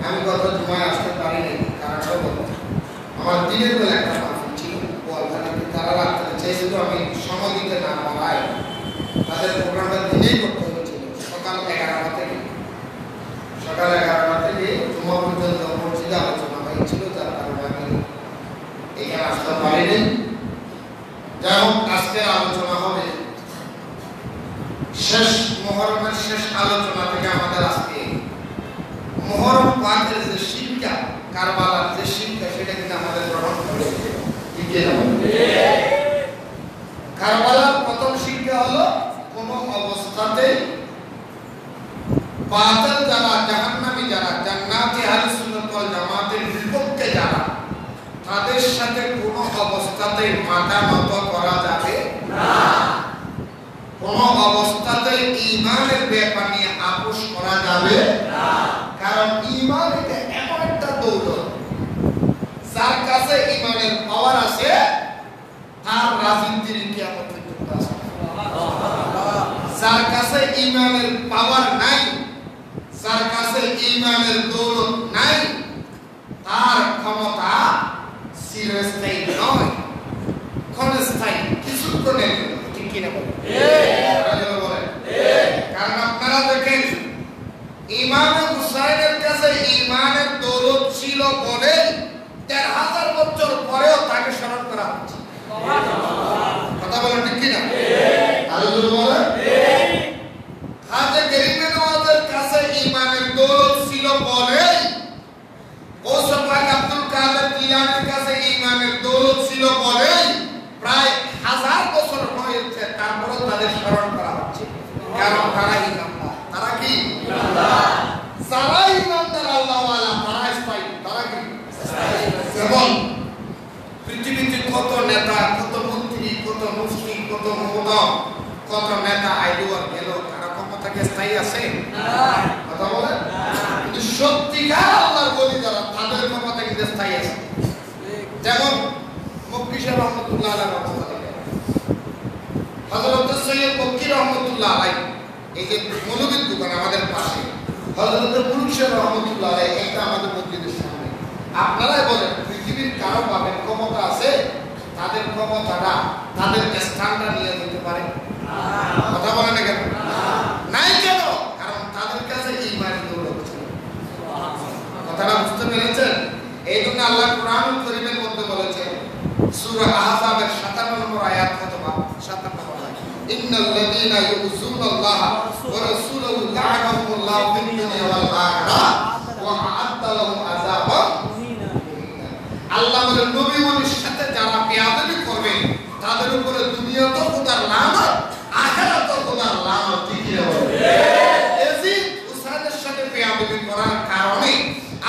আমি গত জুমায় আসতে পারিনি, কারণ হলো আমার দিনের বেলা একটা মাহফিল ছিল, তারা রাখতে চেয়েছিল, আমি সময় দিতে না পারায় তাদের প্রোগ্রামটা দিনেই করতে হয়েছিল। সকাল 11টা থেকে জুমা পর্যন্ত মসজিদে আলোচনা হয়েছিল, যার কারণে আমি এখানে আসতে পারিনি। যাই হোক, আজকের আলোচনা হবে শেষ মুহররমের শেষ আলোচনা থেকে আমাদের আজকে মুহররম পাকের যে শিক্ষা, কারবালার যে শিক্ষা, সেটা কিন্তু আমাদের গ্রহণ করে দিতে হবে। কারবালার প্রথম শিক্ষা হলো কোন অবস্থাতে বাতিল যারা, জাহান্নামী যারা, জান্নাতি আহলে সুন্নাত ওয়াল জামাতের বিপক্ষে যারা, তাদের সাথে কোন অবস্থাতে মাথা নত করা যাবে না। কোন অবস্থাতে ঈমানের ব্যাপার নিয়ে আপোষ করা যাবে না। কারণ ঈমান এটা এমন একটা দৌলত, যার কাছে ঈমানের পাওয়ার আছে তার রাজনীতির কিয়ামত পর্যন্ত আছে। যার কাছে ঈমানের পাওয়ার নাই, যার কাছে ঈমানের দৌলত নাই, তার ক্ষমতা চিরস্থায়ী নয়, ক্ষণস্থায়ী, কিছুক্ষণের জন্য। ঠিক কিনা বলেন? কারণ আপনারা দেখেন, ইমাম হুসাইনের কাছে ঈমানের দৌলত ছিল বলে ১৩,০০০ বছর পরেও তাকে স্মরণ করা হচ্ছে। কথা বলেন ঠিক কিনা? আরো জোরে বলেন। খাজা গরিব নওয়াজের কাছে ঈমানের দৌলত ছিল বলে, গৌস পাক আব্দুল কাদের জিলানীর কাছে ঈমানের দৌলত ছিল বলে প্রায় ১০০০ বছর হয়েছে, তারপরেও তাদের স্মরণ করা হচ্ছে। কারণ তারা ইমানদার। তারা কি ইমানদার? যারা ইমানদার আল্লাহওয়ালা, তারা স্থায়ী। তারা কি স্থায়ী? যেমন পৃথিবীতে কত নেতা, কত মন্ত্রী, কত মুফতি, কত মুহতাম, কত নেতা আইলো আর গেল, তারা ক্ষমতাকে স্থায়ী আছে না। কথা বলেন। কিন্তু সত্যিকার আল্লাহর ওলি যারা, তাদের ক্ষমতা কিন্তু স্থায়ী আছে। যেমন মক্কি সাহেব রহমাতুল্লাহ আলাইহি, হযরত সৈয়দ মক্কি রহমাতুল্লাহ আলাইহি, এই যে মৌলবীর দোকান আমাদের পাশে, হযরত মুলক সাহেব রহমাতুল্লাহ আলাইহি, একটা আমাদের মসজিদের সামনে। আপনারাই বলেন, পৃথিবীর কারো পাবেন ক্ষমতা আছে, তাদের ক্ষমতাটা, তাদের স্থানটা নিয়ে যেতে পারে? কথা বলেন না কেন? নাই কেন? কারণ তাদের কাছে ঈমানের দৌলত ছিল। কথাটা বুঝতে পেরেছেন? এই জন্য আল্লাহ কুরআনুল কারীমের মধ্যে বলেছেন, সূরা আহজাবের ৫৭ নম্বর আয়াত, অথবা ৫৭ নম্বর আয়াত, ইন্নাল্লাযীনা ইউযুনাল্লাহা ওয়া রাসূলাহু লা'আনাহুমুল্লাহু ফিদ দুনিয়া ওয়াল আখিরাহ ওয়া আ'আদ্দা লাহুম আযাবান মুহিনা। আল্লাহ বলেন, নবী ওয়ালির সাথে যারা বেয়াদবি করবে, তাদের উপরে দুনিয়াতেও খোদার লানত, আখিরাতেও খোদার লানত। ঠিক কি বলেন? ইয়াজিদ হুসাইনের সাথে বেয়াদবি করার কারণে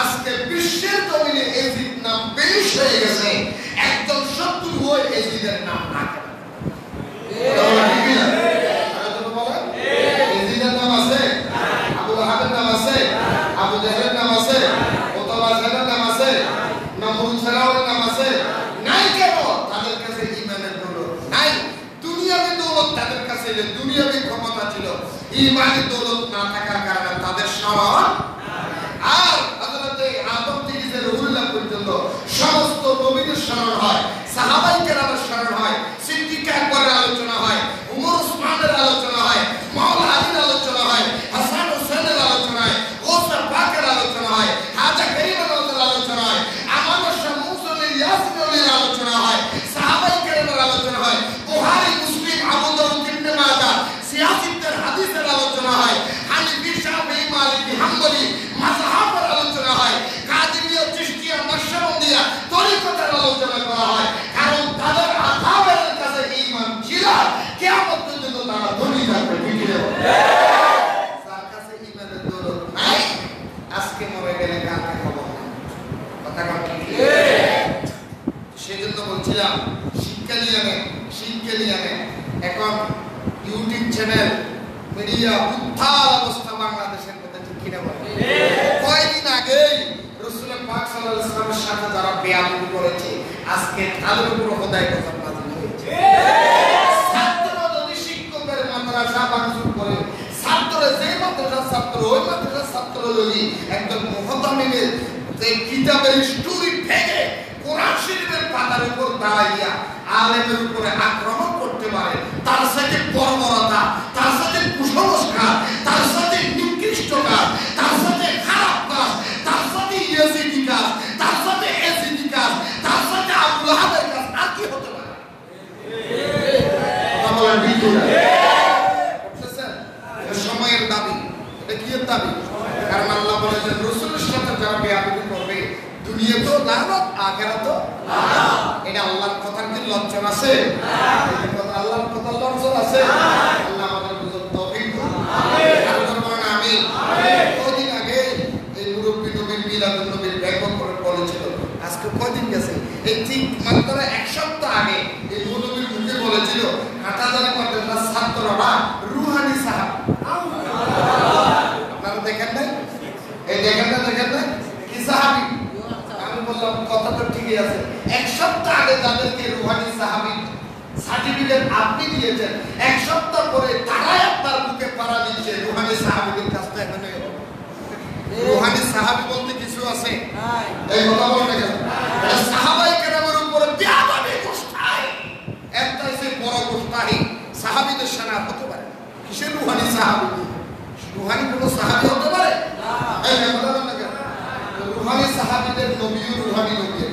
আজকে বিশ্বের জমিনে ইয়াজিদ নাম বেশ হয়ে গেছে। একজন শত্রু হয়ে ইয়াজিদের নাম না কেন? ইয়াজিদের নাম আছে, আবু লাহাবের নাম আছে, আবু জাহলের নাম আছে, ওতবা জাহলের নাম আছে, নমরুদ ফেরাউনের নাম আছে? নাই কেন? তাদের কাছে ঈমানের দৌলত নাই। দুনিয়াবি দৌলত তাদের কাছে, দুনিয়াবি ক্ষমতা ছিল, ঈমানের দৌলত না থাকার কারণে তাদের স্মরণ। আর হযরত আদম থেকে যে রুহুল্লাহ পর্যন্ত সমস্ত নবীদের স্মরণ হয়, সাহাবায়ে কেরামের স্মরণ হয়, সিদ্দিক আকবরের আলোচনা হয়, উমর উসমানের আলোচনা হয়, মাওলা আলীর আলোচনা হয়, হাসান হোসেনের আলোচনা হয়, গৌস পাকের আলোচনা হয়, খাজা গরিব নওয়াজের আলোচনা হয়, আমাদের শাহ মুহসিন ইয়াসিনের আলোচনা হয়, সাহাবায়ে কেরামের আলোচনা হয়, বুখারী, মুসলিম, আবু দাউদ, ইবনে মাজাহ, সিয়াসিদের হাদিসের আলোচনা হয়, হানাফি, শাফিঈ, মালিকি, হাম্বলি মাযহাবের আলোচনা হয়, কাদেরিয়া, চিশতিয়া, নকশবন্দিয়া তরিকতের আলোচনা করা হয়। কারণ তাদের আথাবের কাছে ঈমান ছিল, কিয়ামত পর্যন্ত তারা ধনী থাকবে। ঠিক কি বলেন? যার কাছে ঈমানের দৌলত নাই, আজকে মরে গেলে কালকে খবর নাই। কথা কোন ঠিক? সেজন্য বলছিলাম, শিক্ষা নিয়ে নেন, শিক্ষা নিয়ে নেন। এখন ইউটিউব চ্যানেল, মিডিয়া উত্তাল অবস্থা বাংলাদেশের মধ্যে। ঠিক কিনা বলেন? কয়েকদিন আগে রাসূল পাক সাল্লাল্লাহু আলাইহি ওয়াসাল্লামের সাথে যারা বেয়াদবি করেছে, আজকে তাদের উপর খোদাই কথা নাযিল হয়েছে। ছাত্র যদি শিক্ষকের মাদ্রাসা ভাঙচুর করে, ছাত্র যে মাদ্রাসার ছাত্র ওই মাদ্রাসা মেথোডোলজি একদম মুহাম্মাদের এই কিতাবের স্টোরি ভেঙে কোরআন শরীফের পাতার উপর দাঁড়াইয়া আলেমের উপরে আক্রমণ করতে পারে, তার সাথে বর্বরতা, তার সাথে কুসংস্কার, তার সাথে নিকৃষ্ট কাজ, তার সাথে খারাপ কাজ, তার সাথে ইয়াজিদি কাজ, তার সাথে এজিদি কাজ, তার সাথে আবু লাহাবের কাজ, আর কি হতে পারে? কথা বলেন বিদ্যুৎ সময়ের দাবি, এটা কি এর দাবি? কারণ আল্লাহ বলেছেন রাসূলের সাথে যারা বেয়াদবি করবে দুনিয়া তো লানত, আখিরাত তো লানত। এটা আল্লাহর কথার কি লজ্জা আছে? আল্লাহর কথার লজ্জা আছে? আল্লাহ আমাদের বুঝার তৌফিক দান। আমিন। আর বলেন আমিন। আমিন। কদিন আগে এই মুরব্বি নবীর মিলাদুন নবীর ব্যাপক করে বলেছিল, আজকে কদিন গেছে, এই ঠিক মাত্র এক সপ্তাহ আগে এই নবীর মুখে বলেছিল হাটাজারি মাদ্রাসার ছাত্ররা রুহানি সাহাব। আপনারা দেখেন না? এই দেখেন না কি সাহাবী? আমি বললাম কথা তো ঠিকই আছে, এক সপ্তাহ আগে যাদেরকে রুহানি সাহাবী সার্টিফিকেট আপনি দিয়েছেন, এক সপ্তাহ পরে তারাই আপনার বুকে পাড়া দিচ্ছে রুহানি সাহাবীদের কাছটা। এখানে রুহানি সাহাবী বলতে কিছু আছে? এই কথা বলতে গেল সাহাবায়ে কেরামের উপরে বেয়াদবি গোষ্ঠী, একটা সে বড় গোষ্ঠী সাহাবীদের সেনা হতে পারে। কিসের রুহানি সাহাবী? রুহানি কোনো সাহাবী হতে পারে না। এই কথা বলতে গেল রুহানি সাহাবীদের নবীও রুহানি নবী,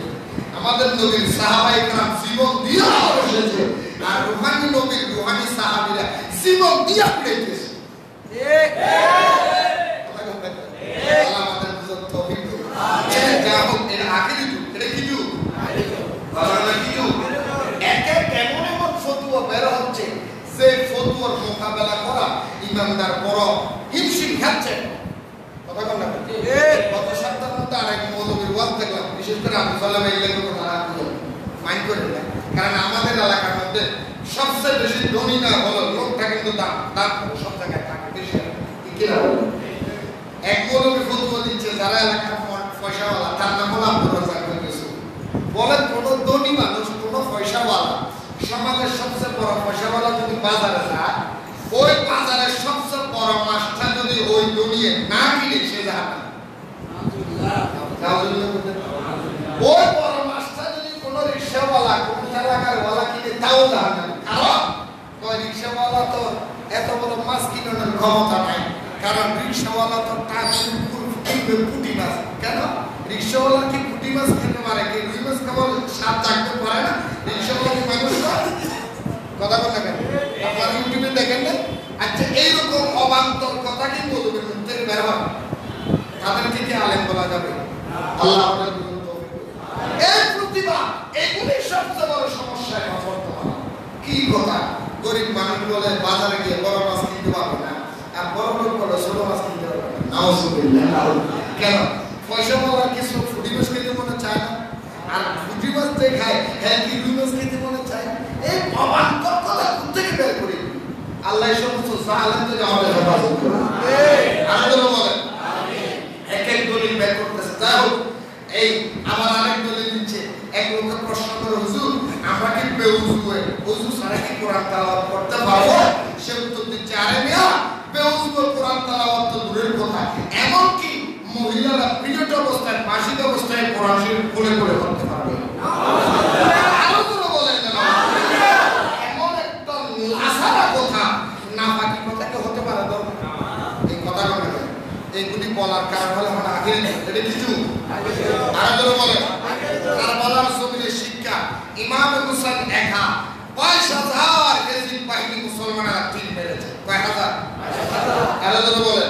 আমাদের নবীর সাহাবায়ে কেরাম জীবন দিয়া এসেছে, আর রুহানি নবীর রুহানি সাহাবীরা জীবন দিয়া পেয়েছে। ঠিক কথা বলতে আল্লাহ আমাদের বুঝার তৌফিক দান। আমিন। যা হোক এর আখেরি যুগ, এটা কি যুগ? বাংলা কি যুগ? একে কেমন এমন ফতোয়া বের হচ্ছে যে ফতোয়ার মোকাবেলা করা ইমানদার বড় হিমশিম খাচ্ছে। কথা বল না? গত সপ্তাহের মধ্যে আরেক মৌলবীর ওয়াজ দেখলাম, বিশেষ করে আবু সালাম এগুলো কোনো মাইন্ড করে না, কারণ আমাদের এলাকার মধ্যে সবচেয়ে বেশি ধনী না হলো লোকটা কিন্তু দাম সব জায়গায় থাকে বেশি। এক মৌলবী ফতোয়া দিচ্ছে যারা এলাকার পয়সাওয়ালা, তার নাম হলো আব্দুর রাজ্জাক ইউসুফ, বলে কোনো ধনী মানুষ, কোনো পয়সাওয়ালা, সমাজের সবচেয়ে বড় পয়সাওয়ালা যদি বাজারে যায়, ওই বাজারের সবচেয়ে বড় মাছটা যদি ওই দুনিয়ে না কিনে সে যাবে না। ওই বড় মাছটা যদি কোনো রিক্সাওয়ালা, কোন এলাকার ওয়ালা কিনে তাও যাবে না, কারণ ওই রিক্সাওয়ালা তো এত বড় মাছ কিনানোর ক্ষমতা নাই, কারণ রিক্সাওয়ালা তো পুঁটি মাছ। কেন রিক্সাওয়ালা কি পুঁটি মাছ খেতে পারে? কি রুই মাছ খাবার স্বাদ থাকতে পারে না? রিক্সাওয়ালা কি মানুষ কথা বলে কেন? আপনারা ইউটিউবে দেখেন না? আচ্ছা এইরকম অবান্তর কথা কি বলবেন মুখ বের হয়, তাদেরকে কি আলেম বলা যাবে? আল্লাহ আমাদের বুঝুন তৌফিক দান। এই প্রতিভা, এগুলি সবচেয়ে বড় সমস্যা বর্তমানে। কি কথা? গরিব মানুষ বলে বাজারে গিয়ে বড় মাছ কিনতে পারবে না, আর বড় লোক বলে ছোট মাছ কিনতে পারবে না। নাউজুবিল্লাহ। কেন? পয়সাওয়ালা কিছু ফুটি মাছ খেতে মনে চায় না, আর ফুটি মাছ যে খায় হ্যাঁ কি রুই মাছ খেতে মনে চায়? এই অবান্তর কথা কোথেকে বের করি? আল্লাহ সমস্ত জালেম থেকে আমাদের হেফাজত করুন। আমিন বলেন। এক এক দলিল বের করতেছে। যাই হোক, এই আমার আরেক দলিল দিচ্ছে। এক লোকে প্রশ্ন করে, হুজুর আমরা কি বেউজু হয়ে ওযু ছাড়া কি কোরআন তেলাওয়াত করতে পারবো? সে উত্তর দিচ্ছে, আরে মিয়া বেউজু কোরআন তেলাওয়াত তো দূরের কথা, এমনকি মহিলারা পিরিয়ড অবস্থায়, মাসিক অবস্থায় কোরআন শরীফ খুলে খুলে পড়তে পারবে। আরো করে বলেন না, এমন একটা লাসারা কথা না বাকি কথা কি হতে পারে? এই কথা বলে এইগুলি বলার কারণ হলো আমরা আগে এটা কিছু আরো করে বলেন। কারবালার জমিনের শিক্ষা, ইমাম হুসাইন একা ৫০০০ এজিদ বাহিনী মুসলমানেরা তীর মেরেছে। কয় হাজার? আরো করে বলেন,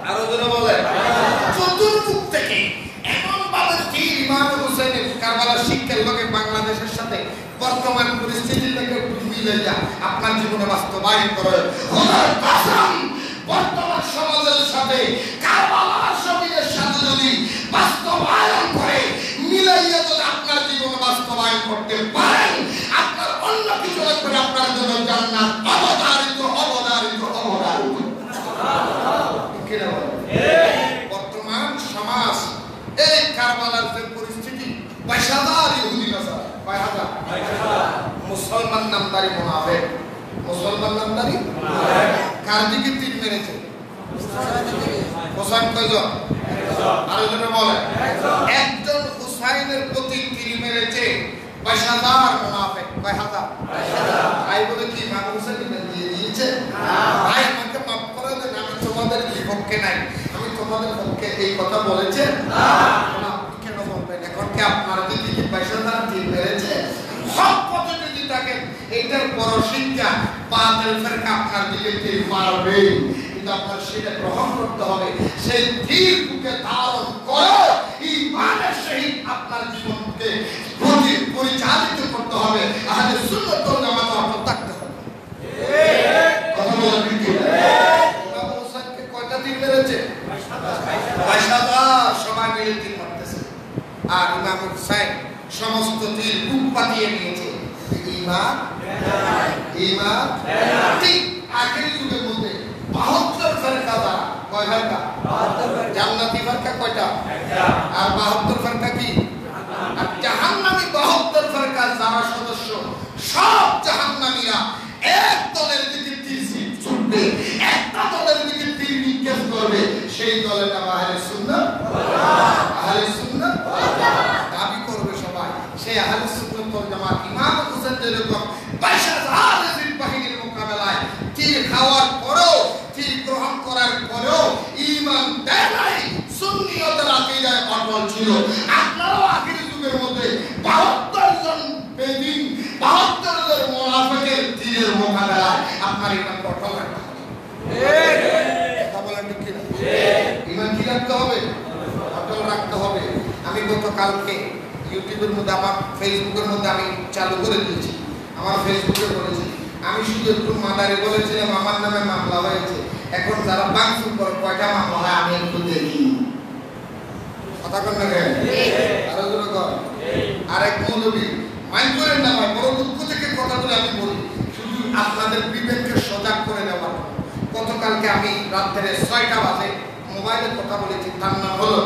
আরো করে বলেন। চতুর্মুখ থেকে এমন ভাবে তীর ইমাম হুসাইনের কারবালার শিক্ষার লগে বাংলাদেশের সাথে বর্তমান পরিস্থিতির লগে মিলাইয়া আপনার জীবনে বাস্তবায়ন করে। খোদার কসম, বর্তমান সমাজের সাথে কারবালার জমিনের সাথে যদি বাস্তবায়ন করে মিলাইয়া যদি আপনার জীবন বাস্তবায়ন করতে পারেন, আপনার অন্য কিছু লাগবে না, আপনার জন্য জান্নাত অবধারিত অবধারিত অবধারিত। বর্তমান সমাজ এই কারবালার যে পরিস্থিতি, ২৫,০০০ ইহুদি নাসারা, ২৫,০০০ মুসলমান নামদারি মুনাফিক, মুসলমান নামদারি কার দিকে তীর মেরেছে? হোসেন কয়জন? আরেকজনে বলে একজন হুসাইনের প্রতি তীর মেরেছে 22,000 মুনাফিক। কয় হাজার? ভাই বলে কি ইমাম হোসেন দিয়ে দিয়েছে? ভাই আমাকে মাফ করে দেন, আমি তোমাদের বিপক্ষে নাই, আমি তোমাদের পক্ষে এই কথা বলেছে না। আপনি কেন বলবেন? এখন কি আপনার দিকে কি 22,000 তীর মেরেছে? সব পথে যদি থাকেন এইটার বড় শিক্ষা, বাতিল ফিরকা আপনার দিকে তীর মারবে, কিন্তু আপনার সেটা গ্রহণ করতে হবে। সেই তীর বুকে ধারণ করে ঈমানের সহিত আপনার জীবনকে পরিচালিত করতে হবে। আহলে সুন্নাত ওয়াল জামাত অটল থাকতে হবে। কথা বলেন ঠিক কি? ইমাম হোসেনকে কয়টা তীর মেরেছে? 22,000 সবাই মিলে তীর মারতেছে। আর ইমাম হোসেন সমস্ত তীর বুক পাতিয়ে নিয়েছে। ঈমান ঠিক আখেরি যুগের মধ্যে 72 ফেরকা দ্বারা, কয় ফেরকা? জান্নাতি ফেরকা কয়টা? আর 72 ফেরকা কি? আর জাহান্নামী 72 ফেরকার যারা সদস্য, সব জাহান্নামীরা এক দলের দিকে তীর ছুটবে, একটা দলের দিকে তীর নিক্ষেপ করবে। সেই দলের নাম আহলে সুন্নাত। আহলে সুন্নাত দাবি করবে সবাই সেই আহলে সুন্নাত ওয়াল জামাত। ইমাম হোসেন যেরকম 22,000 বাহিনীর মোকাবেলায় তীর খাওয়ার পরেও, তীর গ্রহণ করার পরেও ঈমান দেয় নাই, সুন্নিয়তের আকীদায় অটল ছিল। আপনারাও আখির যুগের মধ্যে 72 জন বেদিন, 72 জন মুনাফিকের তীরের মোকাবেলায় আপনার ঈমান অটল রাখতে হবে। কথা বলেন ঠিক কি না? ঈমান কি রাখতে হবে? অটল রাখতে হবে। আমি গতকালকে ইউটিউবের মধ্যে, আমার ফেসবুকের মধ্যে আমি চালু করে দিয়েছি, আমার ফেসবুকে বলেছি, আমি শুধু একটু মাদারে বলেছিলাম আমার নামে মামলা হয়েছে। এখন যারা বাংসুর করে কয়টা মামলা হয় আমি একটু দেখি। কথা কন না কেন? আরো জোরে কর। আরেক মৌলবী মাইন্ড করেন না ভাই, বড় দুঃখ থেকে কথাগুলো আমি বলি শুধু আপনাদের বিবেককে সজাগ করে দেওয়ার। গতকালকে আমি রাত্রে 6টা বাজে মোবাইলে কথা বলেছি, তার নাম হলো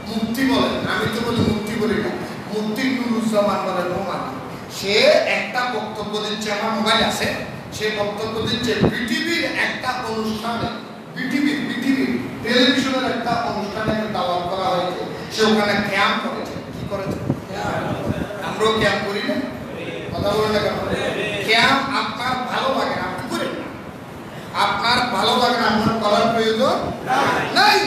মুফতি বলেন, আমি তো বলি মুফতি বলি না, মুফতি নুরুজ্জামান বলেন নোমান। সে একটা বক্তব্য দিচ্ছে, আমার মোবাইল আছে, সে বক্তব্য দিচ্ছে পৃথিবীর একটা অনুষ্ঠানে, পৃথিবীর টেলিভিশনের একটা অনুষ্ঠানে দাওয়াত করা হয়েছে। সে ওখানে ক্যাম্প করেছে। কি করেছে? আমরাও ক্যাম্প করি না? কথা বলেন না কেন? ক্যাম্প আপনার ভালো লাগে না, আপনি করেন না। আপনার ভালো লাগে না, আপনার করার প্রয়োজন নাই।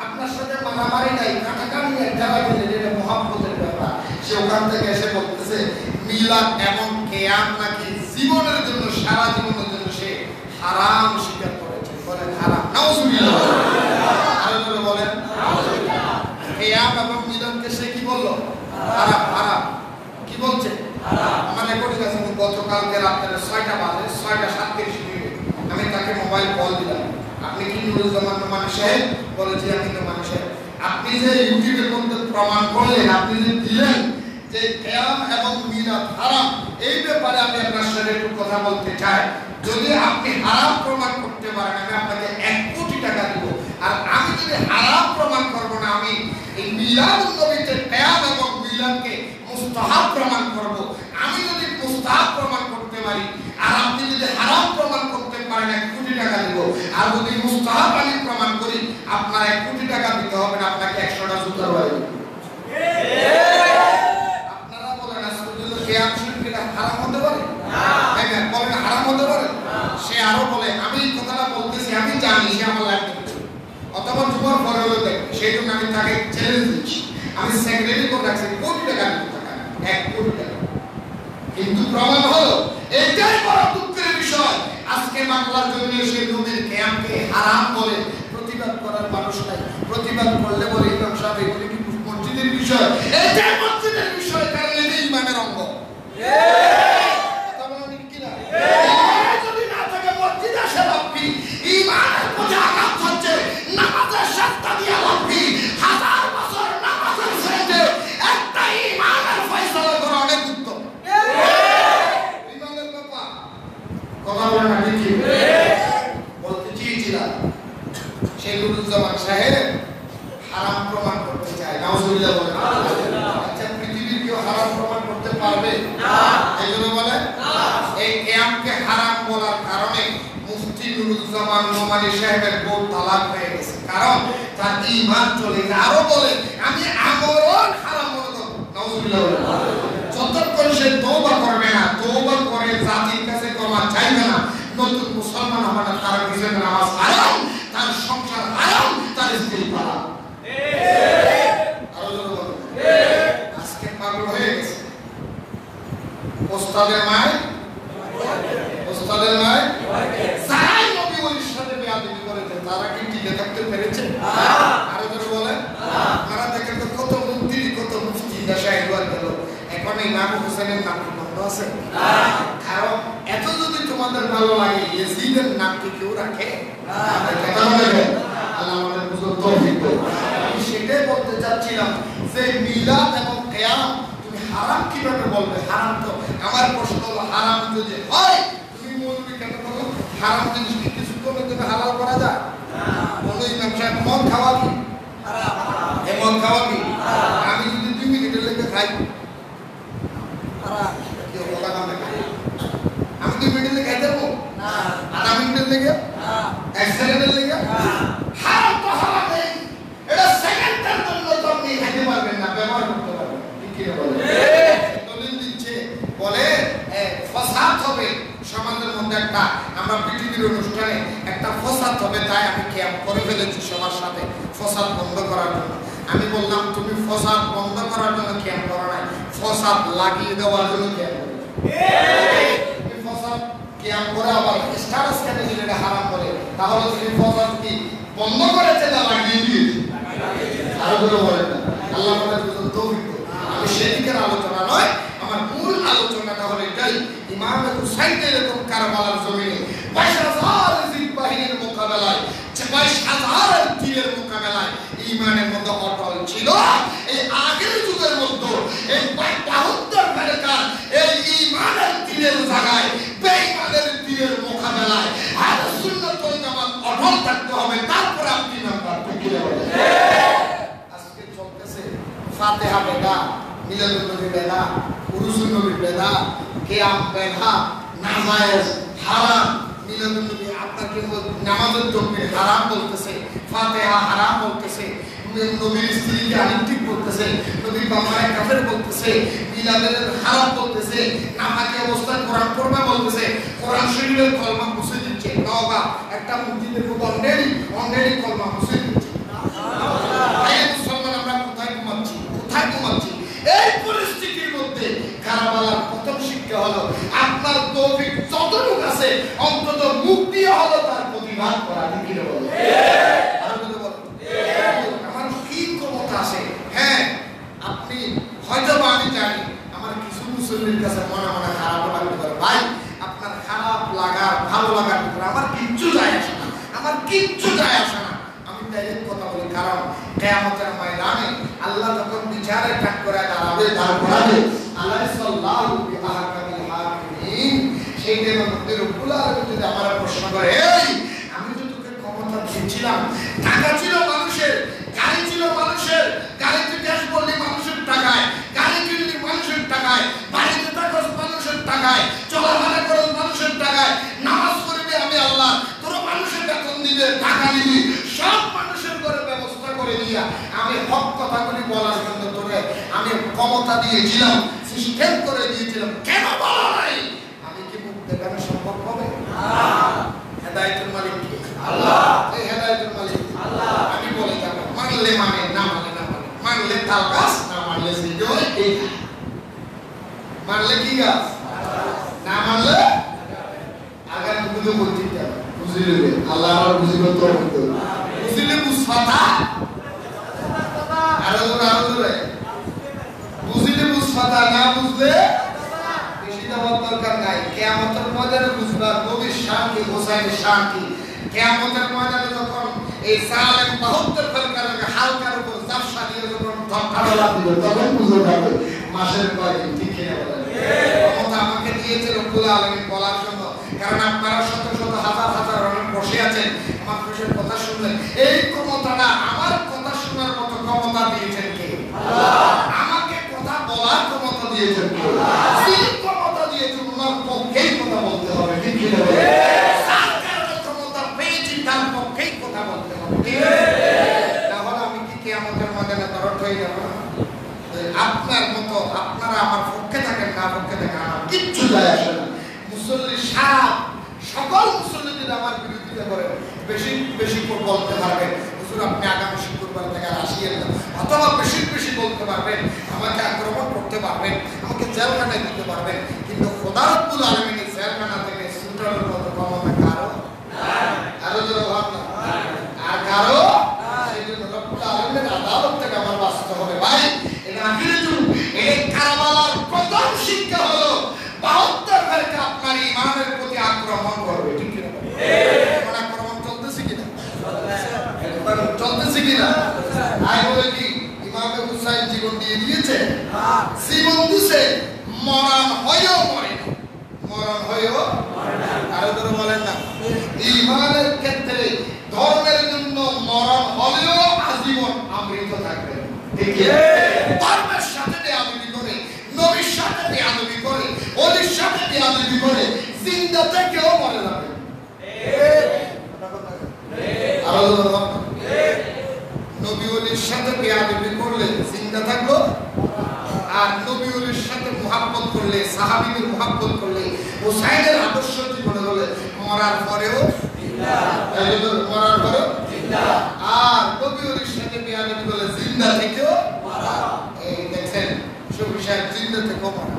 আপনার সাথে মারামারি নাই, কাটাকাটি নাই, জ্বালা গেলে যেটা মহাব্বতের ব্যাপার। সে ওখান থেকে এসে বলতেছে মিলাদ এমন কিয়াম নাকি জীবনের জন্য, সারা জীবনের জন্য সে হারাম স্বীকার করেছে। বলেন হারাম। নাউজুবিল্লাহ। আরো জোরে বলেন নাউজুবিল্লাহ। কিয়াম এবং মিলাদকে সে কি বলল? হারাম। হারাম কি বলছে? হারাম। আমার রেকর্ডিং আছে, গতকালকে রাত্রে 6টা বাজে, 6:37 আমি তাকে মোবাইল কল দিলাম, আপনি কি নুরুজ্জামান নোমান সাহেব? বলেছি আমি নোমান সাহেব। আপনি যে ইউটিউবের মধ্যে প্রমাণ করলেন, আপনি যে দিলেন যে কিয়াম এবং মিলাদ হারাম, এই ব্যাপারে আমি আপনার সাথে একটু কথা বলতে চাই। যদি আপনি হারাম প্রমাণ করতে পারেন আমি আপনাকে 1 কোটি টাকা দিব। আর আমি যদি হারাম প্রমাণ করব না, আমি এই মিলাদুন নবীতে কিয়াম এবং মিলাদকে মুস্তাহাব প্রমাণ করব। আমি যদি মুস্তাহাব প্রমাণ করতে পারি আর আপনি যদি হারাম প্রমাণ করতে পারেন 1 কোটি টাকা দিব। আর যদি মুস্তাহাব আমি প্রমাণ করি আপনার 1 কোটি টাকা দিতে হবে না, আপনাকে 100টা জুতার বাড়ি। আপনারা বলেন আসলে কিয়াম শিরকটা হারাম হতে পারে? না। বলেন হারাম হতে পারে? সে আরো বলে আমি এই কথাটা বলতেছি, আমি জানি সে আমার লাইফে অথবা তোমার পরে হলো দেখ, সেই জন্য আমি তাকে চ্যালেঞ্জ দিচ্ছি। আমি সেক্রেটারি করে রাখছি কোটি টাকা দিব, টাকা 1 কোটি টাকা। কিন্তু প্রমাণ হলো এটাই বড় দুঃখের বিষয়, আজকে বাংলার জমিনে সেই নবীর কিয়ামকে হারাম বলে প্রতিবাদ করার মানুষ নাই। প্রতিবাদ করলে বলে ইমাম সাহেব এগুলি কি মসজিদের বিষয়? এটাই মসজিদের বিষয়, কারণ এটাই ইমানের অঙ্গ। কথা বলেন কি না? যদি না থাকে মসজিদ আসে লাভি, ইমানের প্রতি আঘাত হচ্ছে, নামাজের সাথে দিয়ে লাভি, 1000 বছর নামাজের সাথে একটা ইমানের ফয়সালা করা অনেক উত্তম। ইমানের ব্যাপার কথা বলেন না কি? বলতে চেয়েছিলাম সেই নুরুজ্জামান সাহেব হারাম প্রমাণ করতে চায়। নাউজুবিল্লাহ বলেন। আচ্ছা পৃথিবীর কেউ হারাম প্রমাণ করতে পারবে না? এই জন্য বলে এই কিয়ামকে হারাম বলার কারণে মুফতি নুরুজ্জামান নোমানী সাহেবের বউ তালাক হয়ে গেছে। কারণ তার ঈমান চলে যায়। আরো বলে আমি আমরণ হারাম মনে করব, নাউজুবিল্লাহ। যতক্ষণ সে তওবা করবে না, তওবা করে জাতির কাছে ক্ষমা চাইবে না, নতুন মুসলমান হবে না, তার পিছনে নামাজ হারাম, তার সংসার হারাম, তার স্ত্রী হারাম। আরো জোরে বলুন। আজকে পাগল হয়ে গেছে ওস্তাদের মায়, ওস্তাদের মায় যারাই নবী ওলির সাথে বেয়াদবি করেছে তারা কি টিকে থাকতে পেরেছে? আরো জোরে বলেন। আপনারা দেখেন তো কত মন্ত্রী, কত মুফতি দেশে একবার গেল, এখন ইমাম হোসেনের নাম কি বন্ধ আছে? কারণ এত যদি তোমাদের ভালো লাগে ইয়াজিদের নাম কি কেউ রাখে? কথা বলবেন। আল্লাহ আমাদের বুঝতে তৌফিক দাও। আমি সেটাই বলতে চাচ্ছিলাম যে মিলাদ এবং কিয়াম তুমি হারাম কিভাবে বলবে? হারাম তো আমার প্রশ্ন হলো, হারাম যদি হয় তুমি মৌলবি কেন বলো? হারাম জিনিস কি কিছু করলে তুমি হালাল করা যায়? বলো ইমাম সাহেব মদ খাওয়া কি হারাম? এই মদ খাওয়া কি আমি যদি 2 মিনিটের লেগে খাই হারাম, কেউ কথা কামে খাই, আমি 2 মিনিটের লেগে খাই দেবো না, আধা মিনিটের লেগে না, 1 সেকেন্ডের লেগে হারাম তো হারাম নেই। এটা সেকেন্ডের জন্য তো আপনি খাইতে পারবেন না, ব্যবহার করতে পারবেন। ঠিক কি বলে? দলিল দিচ্ছে, বলে ফসাদ হবে সমাজের মধ্যে, একটা আমরা পৃথিবীর অনুষ্ঠানে একটা ফসাদ হবে, তাই আমি ক্যাম্প করে ফেলেছি সবার সাথে ফসাদ বন্ধ করার জন্য। আমি বললাম তুমি ফসাদ বন্ধ করার জন্য ক্যাম্প করো নাই, ফসাদ লাগিয়ে দেওয়ার জন্য ক্যাম্প করো। তুমি ফসাদ ক্যাম্প করে আবার স্ট্যাটাস কেন দিলে এটা হারাম করে? তাহলে তুমি ফসাদ কি বন্ধ করেছে না লাগিয়ে দিয়েছে? আরো করে বলেন না। আল্লাহ আমাদের তৌফিক দাও। আমি সেদিকের আলোচনা নয়, আমার মূল আলোচনাটা হলো এটাই, ইমাম হুসাইন এরকম কারবালার জমিনে 22,000 জিদ বাহিনীর মোকাবেলায়, 22,000 তীরের মোকাবেলায় ঈমানের মধ্যে অটল ছিল। এই আগের যুগের মধ্যে এই 72 ফেরকার এই ঈমানের তীরের জায়গায় বেঈমানের তীরের মোকাবেলায় আহলে সুন্নাত ওয়াল জামাত অটল থাকতে হবে, তারপরে আপনি নাম্বার টুকিয়ে বলেন। আজকে চলতেছে ফাতিহা বেদা, মিলাদুন নবী বেদা, উরুসুন নবী বেদা, কিয়াম বেদা, নামাজ হারাম, মিলাদুন নবী আপনাকে নামাজের তাকবীর হারাম বলতেছে, ফাতিহা হারাম বলতেছে, নবীর স্ত্রীকে আলিঙ্গন বলতেছে, নবীর বাবাকে কাফের বলতেছে, মিলাদের হারাম বলতেছে, নামাজে অবস্থায় কোরআন পড়বে বলতেছে, কোরআন শরীফের কলমা মুছে দিচ্ছে। নওগাঁ একটা মসজিদের মধ্যে অলরেডি কলমা মুছে দিচ্ছে। এই মুসলমান আমরা কোথায় ঘুমাচ্ছি, কোথায় ঘুমাচ্ছি? এই পরিস্থিতির মধ্যে কারবালার প্রথম শিক্ষা হলো আপনার তৌফিক যতটুকু আছে অন্তত মুখ দিয়ে হলো তার প্রতিবাদ করা। কি বলে? আমার কি ক্ষমতা আছে? হ্যাঁ, আপনি হয়তো আমি জানি আমার কিছু মুসলিমের কাছে মনে মনে খারাপ লাগতে পারে। ভাই, আপনার খারাপ লাগার ভালো লাগার ভিতরে আমার কিচ্ছু যায় আসে না, আমার কিচ্ছু যায় আসে না। আমি ডাইরেক্ট কথা বলি, কারণ কিয়ামতের ময়দানে আল্লাহ যখন বিচারের কাজ করে দাঁড়াবে, তারপরে আল্লাহ সাল্লাল্লাহু বিআহকামিল হাকিমিন, সেই দিনের মধ্যে রব্বুল আলামিন যদি আমার প্রশ্ন করে, এই আমি তো তোকে ক্ষমতা দিয়েছিলাম, টাকা ছিল মানুষের, গাড়ি ছিল মানুষের, গাড়িতে গ্যাস বললি মানুষের টাকায়, গাড়ি কিনলি মানুষের টাকায়, বাড়িতে থাকস মানুষের টাকায়, চলাফেরা করস মানুষের টাকায়, নামাজ পড়বি আমি আল্লাহ, তোর মানুষের বেতন দিবে, টাকা দিবি, সব মানুষের করে ব্যবস্থা করে দিয়া আমি হক কথাগুলি বলার জন্য তোরে আমি ক্ষমতা দিয়েছিলাম, সিস্টেম করে দিয়েছিলাম। কেন বলা নাই? আমি কি মুখ দেখানো সম্ভব হবে? হেদায়েতের মালিক কি? আল্লাহ। এই হেদায়েতের মালিক আল্লাহ। আমি বলে যাব, মানলে মানে, না মানে না মানে, মানলে তাল গাছ, না মানলে সিজয় এই মানলে কি গাছ, না মানলে আগার বুঝে বলতে যাবে। বুঝিলে আল্লাহ আমার বুঝিবে তো হতো, বুঝিলে বুঝফাতা আরো জোরে বুঝিলে বুঝফাতা, না বুঝলে বেশি দেওয়ার দরকার নাই। কিয়ামতের ময়দানে বুঝবা নবীর শান কি, হোসাইনের শান কি। কিয়ামতের ময়দানে যখন এই জালেম 72 ফেরকারকে হালকার উপর জাফসা দিয়ে যখন ধাক্কা দিবে, তখন বুঝে যাবে মাসের কয়দিন। ঠিক কিনা বলেন? ক্ষমতা আমাকে দিয়েছে রব্বুল আলামিন বলার জন্য, কারণ আপনারা শত শত হাজার হাজার মানুষ বসে আছেন, আমার মানুষের কথা শুনলেন। এই ক্ষমতাটা আমার কথা শোনার মতো ক্ষমতা দিয়েছেন কে? আল্লাহ। আমাকে কথা বলার ক্ষমতা দিয়েছেন কে? আল্লাহ। এই ক্ষমতা দিয়েছেন, ওনার পক্ষেই কথা বলতে হবে। ঠিক কিনা বলেন? সরকারের ক্ষমতা পেয়েছি, তার পক্ষেই কথা বলতে হবে। বেশি বেশি বলতে পারবেন, হুজুর আপনি আগামী শুক্রবার থেকে আসিয়েন না, অথবা বেশি বেশি বলতে পারবেন, আমাকে আক্রমণ করতে পারবেন, আমাকে জেলখানায় দিতে পারবেন, কিন্তু খোদা রব্বুল আলামিনের জেলখানা থেকে ছুটানোর মতো ক্ষমতা কারো আরো জোরে ভাবনা আর কারো সেই জন্য রব্বুল আলামিনের আদালত থেকে আমার বাঁচতে হবে। ভাই এটা আখিরে যুগ, এই কারবালার প্রথম শিক্ষা হলো 72 ফেরকা আপনার ঈমানের প্রতি আক্রমণ করবে, ঠিক কি না? এখন আক্রমণ চলতেছে কিনা? চলতেছে কিনা? আই বলে কি ইমামে হুসাইন জীবন দিয়ে দিয়েছে, জীবন দিছে, মরণ হয়েও মরে না, মরণ হয়েও আরো ধরে বলেন না, ঈমানের ক্ষেত্রে ধর্মের জন্য মরণ হলেও আজীবন আমৃত থাকবে, ঠিক কি? ধর্মের সাথে বেয়াদবি করে, নবীর সাথে বেয়াদবি করে, ওলির সাথে বেয়াদবি করে, জিন্দা থেকেও মরে যাবে। আরো ধরে নবী ওলির সাথে বেয়াদবি করলে জিন্দা থাকলো, আর নবী ওলির সাথে মুহাব্বত করলে, সাহাবীদের মুহাব্বত করলে, হুসাইনের আদর্শ জীবনে হলে মরার পরেও মরার পরেও আর নবী ওলির সাথে বেয়াদবি করলে জিন্দা থেকেও মরা। এই দেখেন শফি সাহেব জিন্দা থেকেও মরা,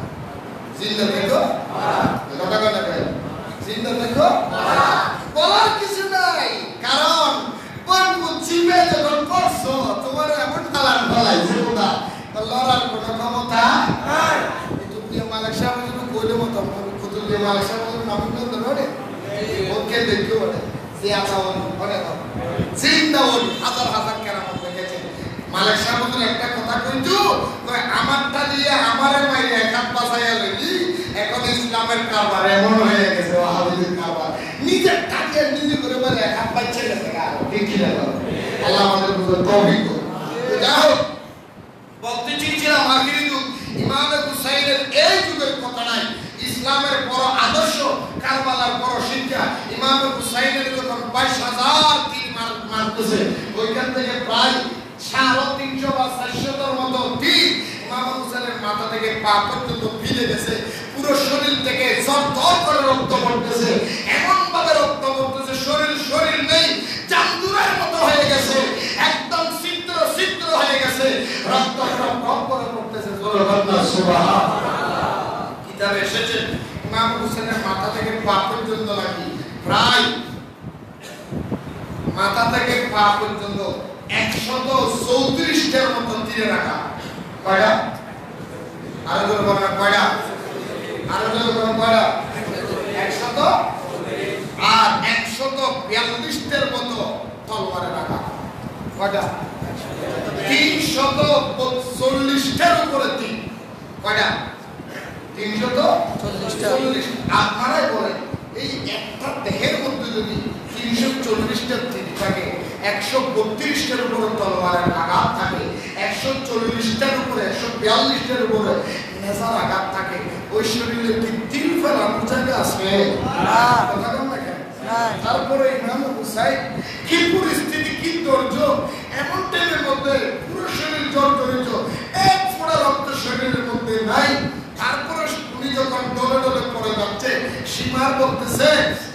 জিন্দা থেকেও মরা, কথা কথা জিন্দা থেকেও মরা, বলার কিছু নাই। কারণ জিবে যখন করছো তোমার এমন তালান ফলাই জীবনা লড়ার কোনো ক্ষমতা নাই। কুতুবদিয়া মালিক সাহেব যদি কইলে মতো কুতুবদিয়া মালিক সাহেব নামগুলো ধরে ওকে দেখো বলে যে আতাওন বলে জিন্দা ওই হাজার হাজার কেরামত দেখেছে। মালিক সাহেব একটা কথা কইতো, কই আমারটা দিয়ে আমারে মাইরে একাত বাঁচাইয়া লইলি, এখন ইসলামের কারবার এমন হয়ে গেছে, ওয়াহাবিদের কারবার নিজের টাকা নিজে করে বলে একাত বাঁচছে গেছে। ঠিক কি না? আল্লাহ আমাদের বুঝে তৌফিক দাও। যাও বলতে চেয়েছিলাম আখিরি যুগ ইমামে হুসাইনের এই যুগের কথা নাই, ইসলামের বড় আদর্শ, কারবালার বড় শিক্ষা। ইমামে হুসাইনের যখন 22,000 তীর মারতেছে, ওইখান থেকে প্রায় 350 বা 400 মতো তীর ইমামে হুসাইনের মাথা থেকে পা পর্যন্ত ফিরে গেছে। পুরো শরীর থেকে ঝরঝর করে রক্ত পড়তেছে, এমন ভাবে রক্ত পড়তেছে শরীর নেই, চান্দুরের মতো হয়ে গেছে, একদম ছিদ্র ছিদ্র হয়ে গেছে, রক্ত টপ করে পড়তেছে। সুবহানাল্লাহ। কিতাবে এসেছে ইমাম হুসাইনের মাথা থেকে পা পর্যন্ত নাকি প্রায় মাথা থেকে পা পর্যন্ত 134টার মতো তীরে রাখা। কয়টা? আরো জোরে বলেন কয়টা? আরো জোরে বলেন কয়টা? 100 আর 142টার মতো তলোয়ারে রাখা। কয়টা? 340টার উপরে তীর। কয়টা? 340। আপনারাই বলেন এই একটা দেহের মধ্যে যদি 340টা তীর থাকে, 132টার উপরে তলোয়ারের আঘাত থাকে, 140টার উপরে 142টার উপরে নেজার আঘাত থাকে, ওই শরীরে কি তীর ফেলার জায়গা আছে? কথা কম না কেন? তারপরে ইমাম হুসাইন কি পরিস্থিতি, কি ধৈর্য, এমন টাইমের মধ্যে পুরো শরীর জর্জরিত, এক ফোঁটা রক্ত শরীরের মধ্যে নাই। তারপরে উনি যখন ডলে ডলে পড়ে যাচ্ছে, সীমার বলতেছে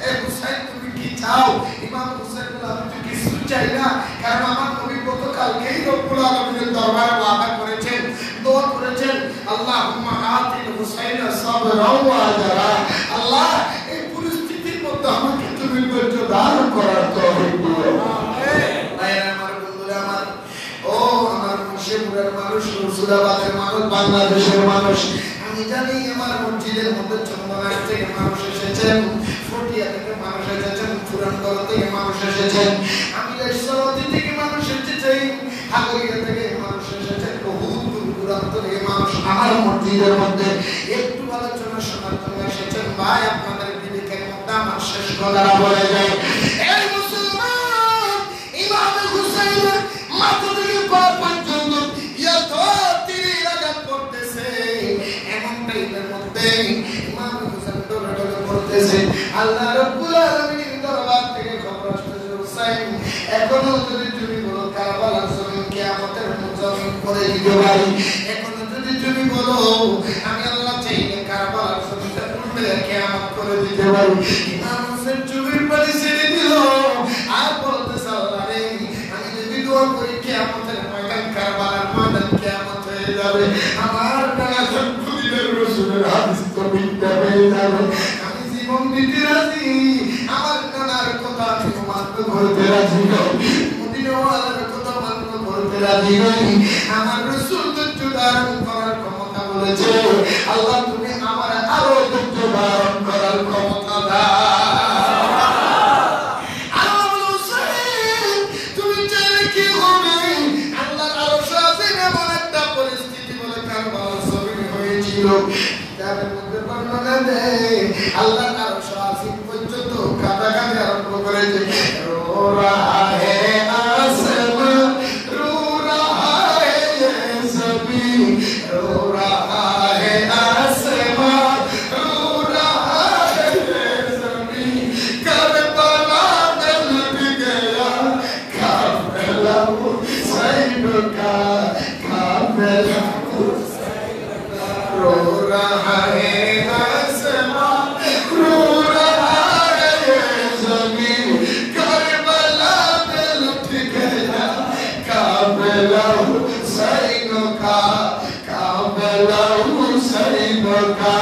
এ হুসাইন তুমি কি চাও? ইমাম হুসাইন বলে আমি তো কিছু চাই না, কারণ আমার নবী গতকালকেই রব্বুল আলামিনের দরবারে ওয়াদা করেছেন, দোয়া করেছেন, আল্লাহুম্মা আতিল হুসাইন সাবরাও ওয়া আজরা। আল্লাহ এই পরিস্থিতির মধ্যে আমাকে তুমি ধৈর্য দান করার তৌফিক দিও। আমিন। ভাইরা আমার, বন্ধুরা আমার, ও আমার মুর্শিদপুরের মানুষ, মুর্শিদাবাদের মানুষ, বাংলাদেশের মানুষ, আমি জানি আমার মসজিদের মধ্যে চন্দনাইশ থেকে মানুষ এসেছেন, ফটিয়া থেকে মানুষ এসেছেন, পুরানগড় থেকে মানুষ এসেছেন, আমিরাইসরাতি থেকে মানুষ এসেছেন, হাগরিয়া থেকে মানুষ এসেছেন, বহু দূর দূরান্ত থেকে মানুষ আমার মসজিদের মধ্যে একটু আলোচনা শোনার জন্য এসেছেন। ভাই আপনাদের বিবেকের মধ্যে আমার শেষ কথাটা বলে যায়, এই মুসলমান ইমাম হুসাইনের মাথা থেকে পা পর্যন্ত এত তীর আঘাত করতেছে, এমন টাইমের মধ্যে ইমাম হুসাইন ডলে ডলে পড়তেছে। আল্লাহ রাব্বুল আলামিনের দরবার থেকে খবর আসতেছে, হুসাইন এখনো যদি তুমি বলো কারবালার জমিন কিয়ামতের জমিন করে দিতে পারি, এখনো যদি তুমি বলো আমি আল্লাহ চাইলে কারবালার জমিনটা উল্টে কিয়ামত করে দিতে পারি। ইমাম হুসাইন চুপির পানি ছেড়ে দিল, আর কিয়ামত হয়ে যাবে আমার নানা জন্মদিনের রসুলের হাদিস তো মিথ্যা হয়ে যাবে আমি জীবন দিতে রাজি আমার নানার কথা আমি মানতে বলতে রাজি মদিনাওয়ালার কথা মানতে বলতে রাজি আমার রসুল ধৈর্য ধারণ করার ক্ষমতা বলেছে আল্লাহ তুমি আমার আরো ধৈর্য ধারণ করার ক্ষমতা দাও আল্লাহ আরশ আসিম পর্যন্ত কাঁদাকাঁদি আরম্ভ করেছে রো রাহা হে আসমান রো রাহা হে জমিন রো রাহা হে আসমান রো রাহা হে জমিন কারবালা में लुट गया काफिला हुसैन का काफिला रो रहा है आसमान रो रहा है ज़मीन करबला में लुट गया काफिला हुसैन का काफिला हुसैन का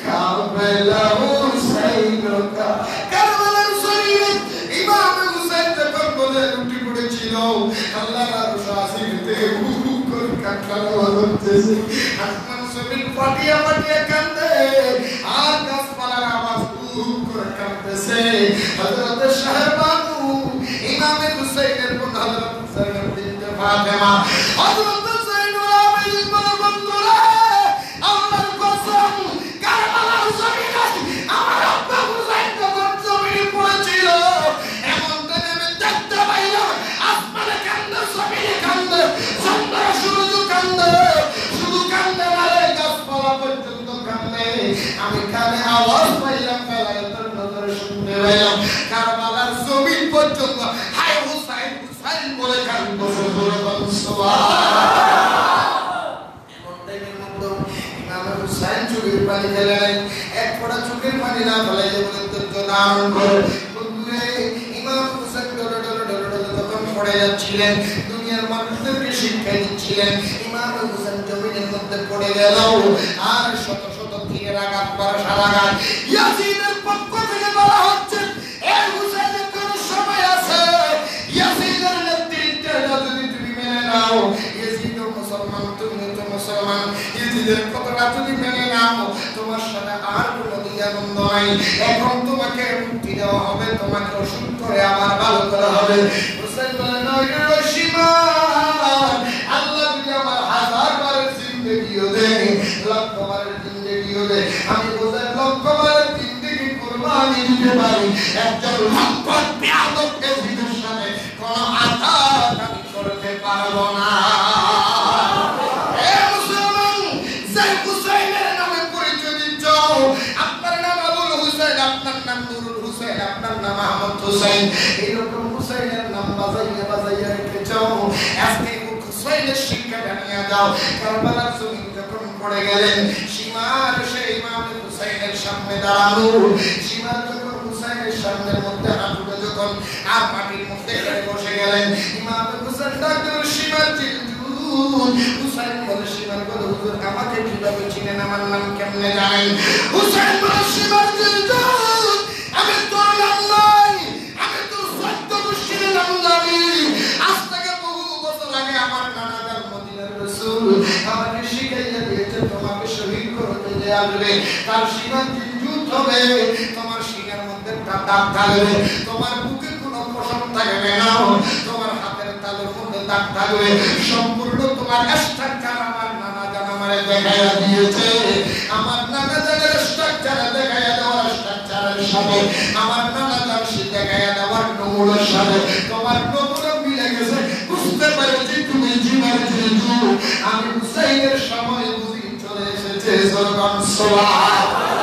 काफिला हुसैन का करबलाর শরীয়ত ইমাম হুসাইন যখন বলে লুটি পড়েছিল আল্লাহর আরশ আসিতে হুহু করে কাকড়া হচ্ছে আসমান জমিন ফাটিয়া ফাটিয়া কাঁদে আর গাছপালার আওয়াজ খুব করে কাঁদতেছে হযরত শাহবানু ইমাম হুসাইনের বোন হযরত হুসাইনের বিনতে ফাতেমা হযরত জাইনুল আবেদিন বন্ধুরা আল্লাহর কসম কারবালার জমিনে আমার আব্বা হুসাইন যখন জমিনে পড়েছিল এমন দিনে আমি দেখতে পাইলাম আসমানে কান্দে জমিনে কান্দে চন্দ্র সূর্য কান্দে শুধু কান্দে না গাছপালা পর্যন্ত কান্দে আমি কানে আওয়াজ পাইলাম বেলায়েতের নজরে শুনতে পেলাম কারবালার জমিন পর্যন্ত হায় হুসাইন হুসাইন বলে কান্দছে সুবহানাল্লাহ এমন টাইমের মধ্যে ইমাম হুসাইন চোখের পানি ফেলেন এক ফোঁটা চোখের পানি না ফেলাইলে বলে ধৈর্য ধারণ করে বন্ধুরে ইমাম হুসাইন ডলে ডলে ডলে ডলে তখন পড়ে যাচ্ছিলেন দুনিয়ার মানুষদেরকে শিক্ষা দিচ্ছিলেন ইমাম হুসাইন জমিনের মধ্যে পড়ে গেল আর শত শত তীরের আঘাত বর্ষার আঘাত ইয়াজিদের পক্ষ থেকে বলা হচ্ছে এই হুসাইনের কোন সময় আছে ইয়াজিদের নেতৃত্বে যদি তুমি মেনে নাও ইয়াজিদ মুসলমান তুমি তো মুসলমান ইয়াজিদের কথাটা যদি মেনে নাও তোমার সাথে আর কোনো দ্বিধাদ্বন্দ্ব নাই এখন তোমাকে মুক্তি দেওয়া হবে তোমাকে ওষুধ করে আবার ভালো করা হবে হুসাইন বলে নয় রশিমান আল্লাহ যদি আমার হাজার বারের জিন্দেগিও দেয় লক্ষ বারের জিন্দেগিও দেয় আমি হুসাইন লক্ষ বারের জিন্দেগি কুরবানি দিতে পারি একজন লম্পট বেয়াদব ইয়াজিদের সাথে কোনো আঘাত আমি করতে পারবো না আপনার নাম নুরুল হুসাইন আপনার নাম আহমদ হুসাইন এইরকম হুসাইনের নাম বাজাইয়া বাজাইয়া রেখেছো আজকে হুসাইনের শিক্ষাটা নিয়ে যাও কারবালার জমিন যখন পড়ে গেলেন সীমার সেই ইমাম হুসাইনের সামনে দাঁড়ানো সীমার যখন হুসাইনের সামনের মধ্যে হাঁটুটা যখন আর মাটির মধ্যে বসে গেলেন ইমাম হুসাইন ডাকলেন সীমার জিলজুল হুসাইন বলে সীমার বলে হুজুর আমাকে কিভাবে চিনেন আমার নাম কেমনে জানেন হুসাইন বলে সীমার জিলজুল আমি তোর নাম নাই আমি তোর সত্য গোষ্ঠীর নাম জানি আজ থেকে বহু বছর আগে আমার নানাদার মদিনার রাসূল আমাকে শিখাইয়া দিয়েছে তোমাকে শহীদ করতে যে আসবে তার সীমার জিলজুল হবে তোমার সিনার মধ্যে দাগ থাকবে তোমার বুকে কোনো পশম থাকবে না তোমার হাতের তালুর মধ্যে দাগ থাকবে সম্পূর্ণ তোমার স্ট্রাকচার আমার নানা জান আমারে দেখাইয়া দিয়েছে আমার নানা জানের স্ট্রাকচার দেখাইয়া দেওয়ার স্ট্রাকচারের সাথে আমার নানা জান সে দেখাইয়া দেওয়ার নমুনার সাথে তোমার নমুনা মিলে গেছে বুঝতে পেরেছি তুমি জীবনের জিজু আমি হুসাইনের সময় বুঝি চলে এসেছে সরকার সুবহানাল্লাহ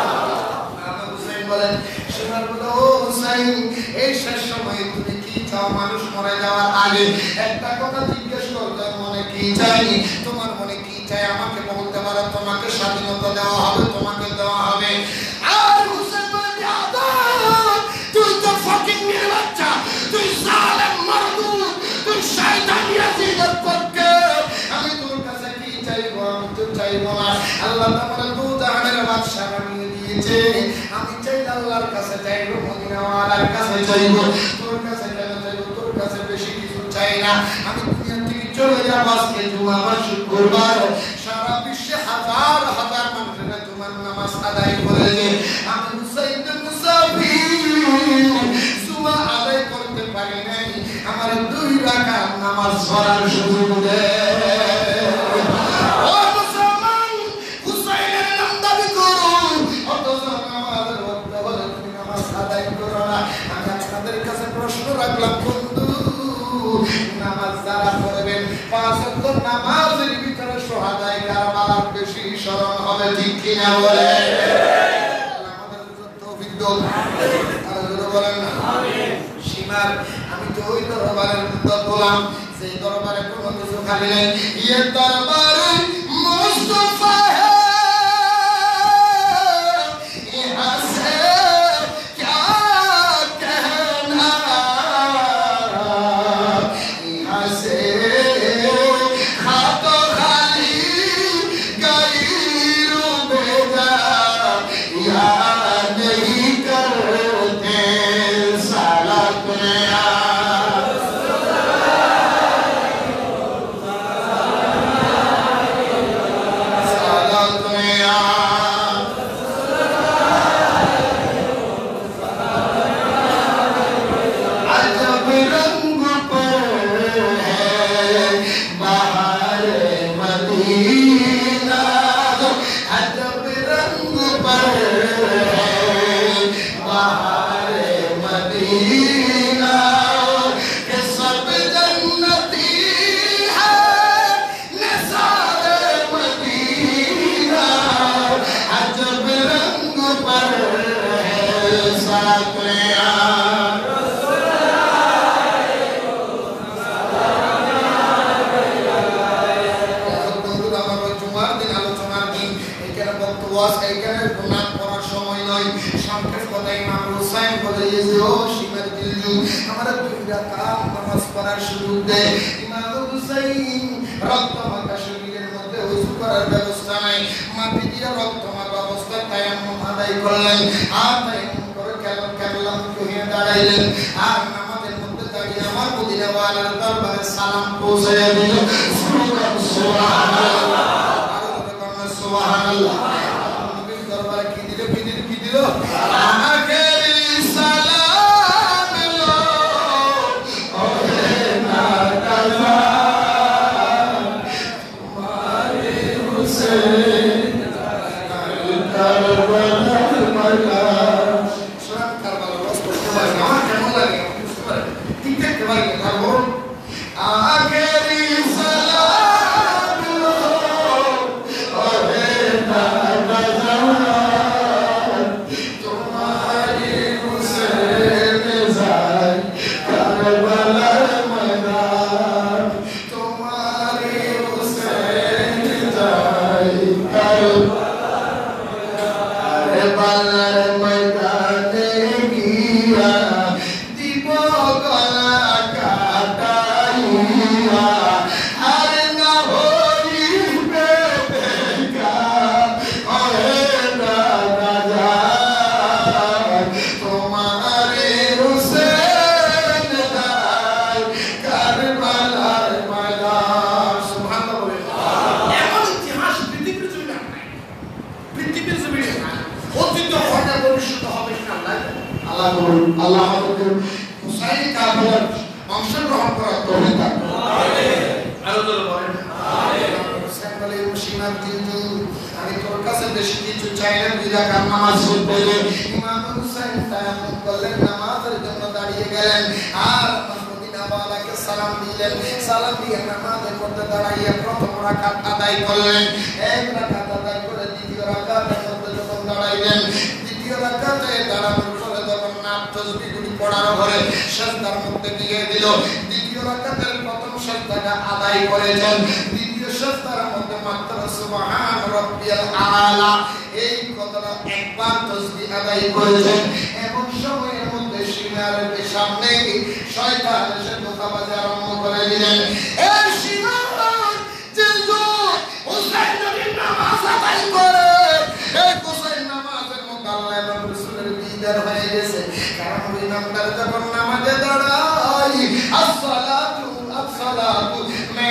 হুসাইন বলেন শোনার বলো ও হুসাইন এই শেষ সময়ে তুমি কি চাও মানুষ মরে যাওয়ার আগে একটা কথা জিজ্ঞেস করতে মনে কি চাই তোমার মনে কি চাই আমাকে বলতে পারো তোমাকে স্বাধীনতা দেওয়া হবে তোমাকে দেওয়া হবে আর হুসাইন বলে তুই তো ফাকিং মেরে বাচ্চা তুই জালেম মারদুদ তুই শয়তান ইয়াজিদের পক্ষে আমি তোর কাছে চাইব না। আল্লাহ আমার দু জাহানের বাদশা বানিয়ে দিয়েছে। আমি চাই আল্লাহর কাছে চাইব, মদিনাওয়ালার কাছে চাইব। তোর কাছে কেন চাইব? তোর কাছে বেশি কিছু চাই না। আমি দুনিয়া থেকে চলে যাব আজকে জুমা বা শুক্রবার। সারা বিশ্বে হাজার হাজার মানুষেরা জুমার নামাজ আদায় করেছে। আমি হুসাইন মুসাফির জুমা আদায় করতে পারি নাই। আমার 2 রাকাত নামাজ পড়ার সুযোগ দে। ও মুসলমান, হুসাইনের নাম দাবি করো, অথচ নামাজের ওয়াক্ত হলে তুমি নামাজ আদায় করো না। আমি আপনাদের কাছে প্রশ্ন রাখলাম, বন্ধু, নামাজ যারা পড়বেন 5 ওয়াক্ত নামাজের ভিতরে শহাদায়ে কারবালার বেশি স্মরণ হবে, ঠিক কিনা বলে? আমাদের তৌফিক দাও, আর জোরে বলেন না আমিন। সীমার আমি তো ওই দরবারের মধ্যে বললাম, সেই দরবারে কোনো কিছু খালি নাই। ইয়ে দরবারে মুস্তাফা Husain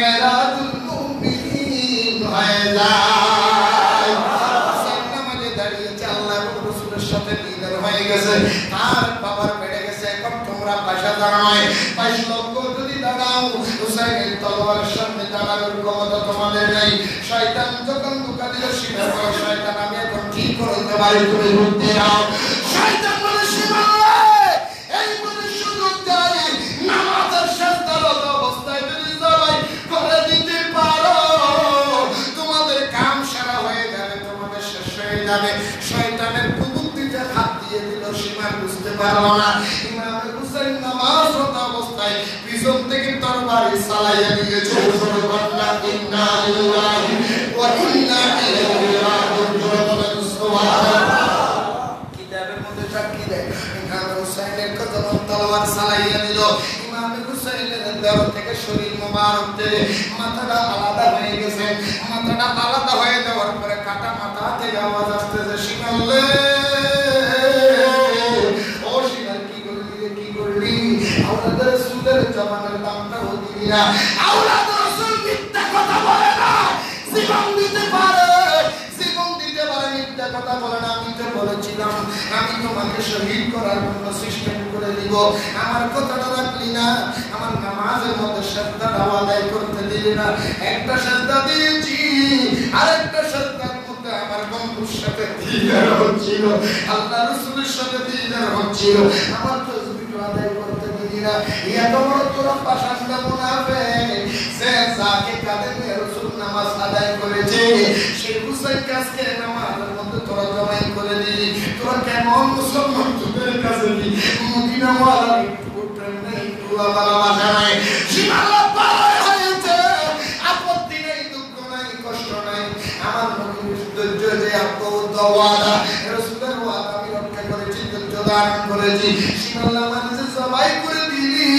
মেরাজুল মুমিনিন হয়ে যায়। হুসাইন নামাজে দাঁড়িয়েছে, আল্লাহ এবং রাসূলের সাথে দিদার হয়ে গেছে, তার বাবার বেড়ে গেছে। এখন তোমরা পাশা দাঁড়ায় 22 লক্ষ যদি দাঁড়াও, হুসাইনের তলোয়ারের সামনে দাঁড়ানোর ক্ষমতা তোমাদের নেই। শয়তান যখন ধোঁকা দিল, শিবা বলে শয়তান আমি এখন ঠিক করতে পারি, তুমি বুদ্ধি দাও। শয়তান বলে শিবা এই বলে সুযোগ দেয়, নামাজের সাজদারত অবস্থায় যদি সবাই করে দিতে পারো, তোমাদের কাম সারা হয়ে যাবে, তোমাদের শেষ হয়ে যাবে। শয়তানের কুবুদ্ধিতে হাত দিয়ে দিল, সীমা বুঝতে পারল না। ইমাম হুসাইন নামাজরত অবস্থায় পিছন থেকে তরবারি চালাইয়া দিয়েছে। সুবহানাল্লাহ, ইন্না লিল্লাহি ওয়া ইন্না ইলাইহি রাজিউন। সুবহানাল্লাহ। কিতাবের মধ্যে সাক্ষী দেয় ইমাম হুসাইনের কত তলোয়ার চালাইয়া দিল। ইমাম হুসাইনের দেহ থেকে শরীর মোবারক থেকে মাথাটা আলাদা হয়ে গেছে। মাথাটা আলাদা হয়ে যাওয়ার পরে কাটা মাথা থেকে আওয়াজ আসতেছে, শিমাল্লে ও শিমাল কি করলি রে, কি করলি? আওলাদ রাসূলের জামানের দামটাও দিবি না। আওলাদ রাসূল মিথ্যা কথা বলে না, জীবন দিতে পারে, জীবন দিতে পারে, মিথ্যা কথা বলে না। আমি তো বলেছিলাম আমি তোমাকে শহীদ করার জন্য সিস্টেম করে দিব, আমার কথাটা রাখলি না। আমার নামাজের মধ্যে সাজদাটা আদায় করতে দিলি না। একটা সাজদা দিয়েছি, আরেকটা সাজদার মধ্যে আমার বন্ধুর সাথে দিদার হচ্ছিল, আল্লাহ রাসূলের সাথে দিদার হচ্ছিল, আমার তাসবিহ আদায় করতে দিলি না। এত বড় তোরা পাষাণ্ড মুনাফিক, সে যাকে কাঁধে রাসূল নামাজ আদায় করেছে, সেই হুসাইন কাজকে নামাজের মধ্যে তোরা জমাই করে দিলি। তোরা কেমন মুসলমান, তোদের কাছে কি মদিনা ওয়ালা একটু প্রেম নেই, একটু ভালোবাসা নাই, সীমাল্লাহ পার হয়েছে, আপত্তি নেই, দুঃখ নাই, কষ্ট নাই। আমার নবীর ধৈর্য যে আপদ ওয়াদা, রাসূলের ওয়াদা আমি রক্ষা করেছি, ধৈর্য ধারণ করেছি। সীমাল্লাহ মানুষে সবাই করে দিলি,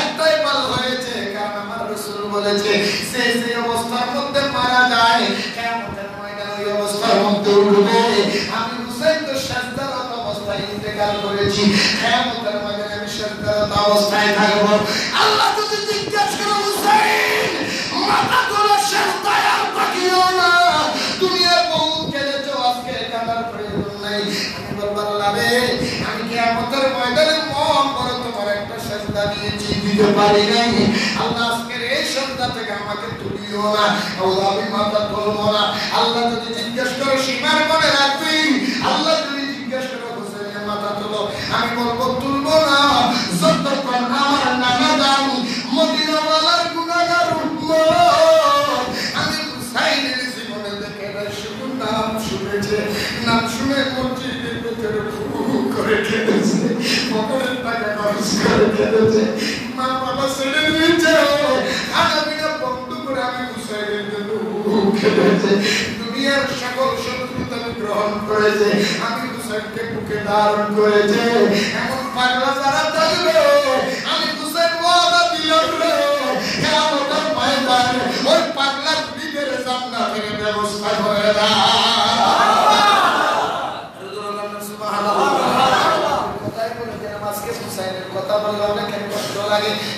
একটাই ভালো হয়েছে, কারণ আমার রাসূল বলেছে সে যে অবস্থার মধ্যে মারা যায়, কিয়ামতের ময়দানে ওই অবস্থার মধ্যে উঠবে। আমি হুসাইন তো সাজদারত অবস্থায় ইন্তেকাল করেছি, কিয়ামতের ময়দানে আমি সাজদারত অবস্থায় থাকব। আল্লাহ যদি জিজ্ঞাসা করে হুসাইন মাথা তোলা সাজদায় আর তাকিও না, দুনিয়ার বহুত কেঁদেছো, আজকে কাঁদার প্রয়োজন নাই। আমি বলবো আল্লাহ রে, আমি কিয়ামতের ময়দানে মন করে তোমার একটা সাজদা দিয়েছি, দিতে পারি নাই। আল্লাহ আজকের এই সাজদা থেকে আমাকে তুলিও না, আল্লাহ আমি মাথা তুলবো না। আল্লাহ যদি জিজ্ঞেস করে সীমার মনে রাখবি, আল্লাহ যদি জিজ্ঞেস করে হুসাইনের মাথা তুলো, আমি বলবো তুলবো না, যতক্ষণ আমার নানা দাম মদিনাওয়ালার গুনাহগার উম্মত আমি হুসাইনের জীবনে দেখে না, শুধু নাম শুনেছে, নাম শুনে মসজিদের ভিতরে করে খেলেছে, পকেটের টাকা খরচ করে খেলেছে, মা বাবা ছেড়ে দিয়েছে, আগামীরা বন্ধ করে আমি হুসাইনের জন্য খেলেছে, দুনিয়ার সকল শত্রুতা গ্রহণ করেছে, আমি হুসাইনকে বুকে ধারণ করেছে। এমন পাগলা যারা থাকবে, আমি হুসাইন ওয়াদা দিলাম রে, কিয়ামতের ময়দানে ওই পাগলার বিদের জান্নাতের ব্যবস্থা করে দাও।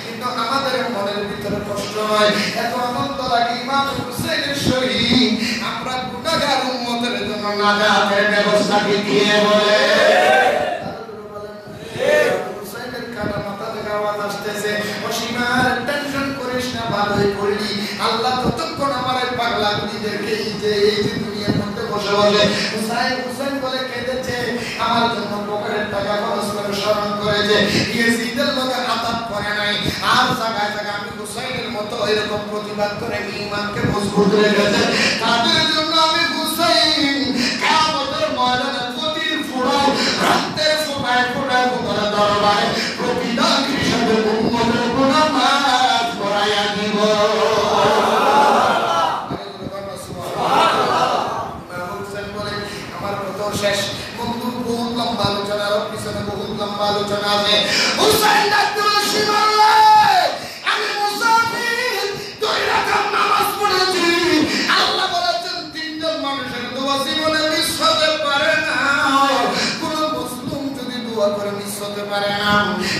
কিন্তু আমাদের মনের ভিতরে কষ্ট হয়, এত আনন্দ লাগে ইমাম হুসাইনের শহীদ, আমরা গুনাহগার উম্মতের জন্য নাজাতের ব্যবস্থা দিয়ে বলে হুসাইনের কাটা মাথা থেকে আওয়াজ আসতেছে, অসীমার টেনশন করিস না, ভালোই করলি। আল্লাহ ততক্ষণ আমার এই পাগলা গুলিদেরকে এই যে দুনিয়ার মধ্যে বসে বসে হুসাইন বলে কেঁদেছে, আমার জন্য পকেটের টাকা খরচ করে স্মরণ করেছে, ইয়াজিদের লোকে আতাত করে নাই, আর জায়গায় জায়গায় আমি হুসাইনের মতো এরকম প্রতিবাদ করে ঈমানকে মজবুত রেখেছে। তাদের জন্য আমি হুসাইন কিয়ামতের ময়দানে প্রতির ফোঁটা রক্তের ফোঁটায় ফোঁটায় তোমার দরবারে প্রতিদান হিসেবে উম্মতের গুনাহ মাফ করাইয়া দিব। শেষ বন্ধুর বহুত লম্বা আলোচনা, আর পিছনে বহুত লম্বা আলোচনা আছে। হুসাইন ডাকতে বলে, শিমাল্লাহ আমি মুসাফির, 2 রাকাত নামাজ পড়েছি, আল্লাহ বলেছেন 3 জন মানুষের দোয়া জীবনে মিস হতে পারে না। কোন মুসলিম যদি দোয়া করে মিস হতে পারে না,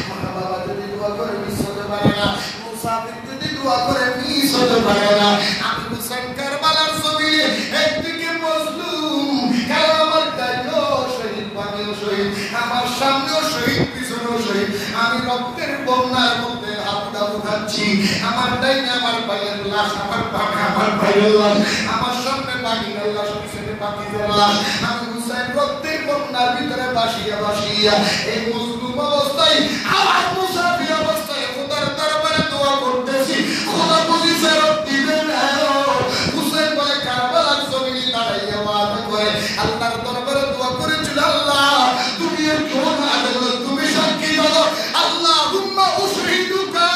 মা বাবা যদি দোয়া করে মিস হতে পারে না, মুসাফির যদি দোয়া করে মিস হতে পারে না। আমি হুসাইন কারবালার জমিনে একদিকে মজলুম, কারণ আমার ডাইনেও শহীদ, বামেও শহীদ, আমার সামনেও শহীদ, পিছনেও শহীদ। আমি রক্তের বন্যার মধ্যে হাতটা উঠাচ্ছি। আমার ডাইনে আমার ভাইয়ের লাশ, আমার বামে আমার ভাইয়ের লাশ, আমার সামনে বাকিদের লাশ, পিছনে বাকিদের লাশ। আমি হুসাইন রক্তের বন্যার ভিতরে ভাসিয়া ভাসিয়া এই মজলুম অবস্থায়, আমার মুসাফির অবস্থায় খোদার দরবারে দোয়া করতেছি, খোদা বুঝি ফেরত দিবেন। হুসাইন বলে কারবালার জমিনে দাঁড়াইয়া ওয়াদা করে আল্লাহর দরবারে দোয়া করেছিল, আল্লাহ তুমি এর কেউ না দেখলো, তুমি সাক্ষী দাও, আল্লাহুম্মা উশহিদুকা,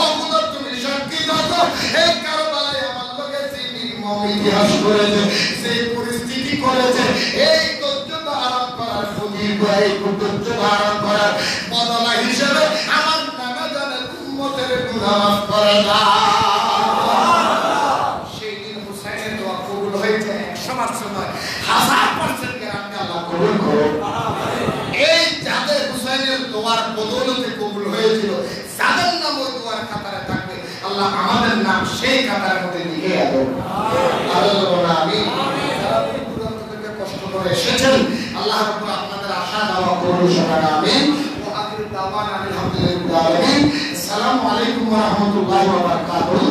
ও খোদা তুমি সাক্ষী দাও, এই কারবালায় আমার লোকে যে নির্মম ইতিহাস করেছে, যে পরিস্থিতি করেছে, এই ধৈর্য ধারণ করার এই ধৈর্য ধারণ করার বদলা হিসেবে আমার নানা জানের উম্মতের গুনাহ মাফ করে দাও। সেই দিন হুসাইনের দোয়া কবুল হয়েছে 100% নয়, 1000% গ্যারান্টি আল্লাহ কবুল করো। এই যাদের হুসাইনের দোয়ার বদৌলতে কবুল হয়েছিল, যাদের নাম ওই দোয়ার খাতারে থাকবে, আল্লাহ আমাদের নাম সেই খাতার মধ্যে লিখে দেন। আল্লাহ আমিন। যারা দূর থেকে কষ্ট করে এসেছেন, আল্লাহ রাব্বুল আপনাদের আশা দাওয়া কবুল করেন। আমিন। ওয়া আখিরু দাওয়ানা আলহামদুলিল্লাহি রাব্বিল আলামিন। আসসালামু আলাইকুম ওয়া রাহমাতুল্লাহি ওয়া বারাকাতুহু।